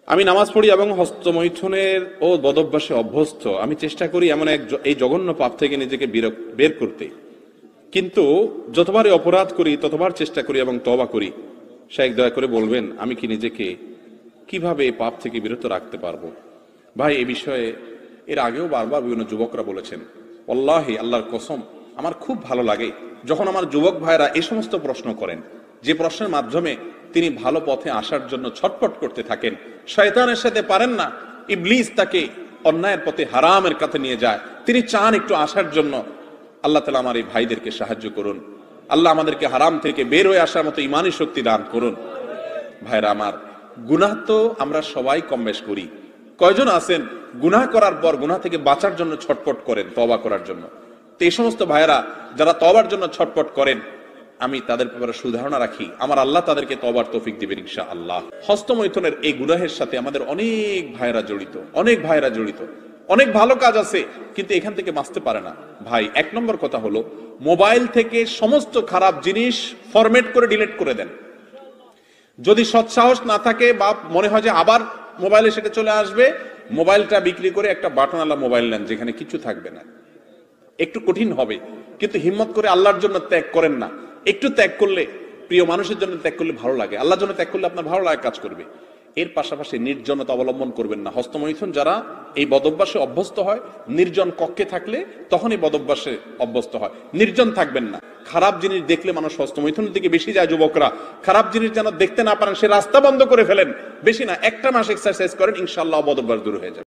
আমি নামাজ পড়ি এবং হস্তমৈথুনের ও বদভ্যাসে অভ্যস্ত। আমি চেষ্টা করি এমন এই জঘন্য পাপ থেকে নিজেকে বের করতে, কিন্তু যতবারই অপরাধ করি ততবার চেষ্টা করি এবং তওবা করি। শাইখ দয়া করে বলবেন আমি কি নিজেকে কিভাবে এই পাপ থেকে বিরত রাখতে পারবো? ভাই, এই বিষয়ে এর আগেও বারবার বিভিন্ন যুবকরা বলেছেন। আল্লাহি, আল্লাহর কসম, আমার খুব ভালো লাগে যখন আমার যুবক ভাইরা এই সমস্ত প্রশ্ন করেন, যে প্রশ্নের মাধ্যমে তিনি ভালো পথে আসার জন্য ছটফট করতে থাকেন। শয়তানের সাথে পারেন না, ইবলিস তাকে অন্যায়ের পথে হারামের কাছে নিয়ে যায়, তিনি চান একটু আসার জন্য। আল্লাহ তাআলা আমার এই ভাইদেরকে সাহায্য করুন। আল্লাহ আমাদেরকে হারাম থেকে বের হয়ে আসার মতো ইমানি শক্তি দান করুন। ভাইরা আমার, গুনাহ তো আমরা সবাই কম বেশ করি। কয়জন আছেন গুনাহ করার পর গুনাহ থেকে বাঁচার জন্য ছটফট করেন, তওবা করার জন্য? তো এই সমস্ত ভাইরা যারা তওবার জন্য ছটফট করেন, আমি তাদের ব্যাপারে সুধারণা রাখি, আমার আল্লাহ তাদেরকে তওবার তৌফিক দিবেন ইনশাআল্লাহ। হস্তমৈথুনের এই গুনাহের সাথে আমাদের অনেক ভাইরা জড়িত, অনেক ভালো কাজ আছে, কিন্তু এখান থেকে বাঁচতে পারে না। ভাই, এক নম্বর কথা হলো, মোবাইল থেকে সমস্ত খারাপ জিনিস ফরম্যাট করে ডিলিট করে দেন। যদি সৎসাহস না থাকে বা মনে হয় যে আবার মোবাইলে সেটা চলে আসবে, মোবাইলটা বিক্রি করে একটা বাটনওয়ালা মোবাইল নেন যেখানে কিছু থাকবে না। একটু কঠিন হবে, কিন্তু হিম্মত করে আল্লাহর জন্য ত্যাগ করেন না। একটু ত্যাগ করলে, প্রিয় মানুষের জন্য ত্যাগ করলে ভালো লাগে, আল্লাহর জন্য ত্যাগ করলে আপনার ভালো লাগে কাজ করবে। এর পাশাপাশি নির্জনতা অবলম্বন করবেন না। হস্তমৈথুন যারা এই বদভ্যাসে অভ্যস্ত হয়, নির্জন কক্ষে থাকলে তখন এই বদভ্যাসে অভ্যস্ত হয়। নির্জন থাকবেন না। খারাপ জিনিস দেখলে মানুষ হস্তমৈথুনের দিকে বেশি যায়। যুবকরা খারাপ জিনিস যেন দেখতে না পারেন, সে রাস্তা বন্ধ করে ফেলেন। বেশি না, একটা মাস এক্সারসাইজ করেন, ইনশাআল্লাহ বদভ্যাস দূর হয়ে যাবে।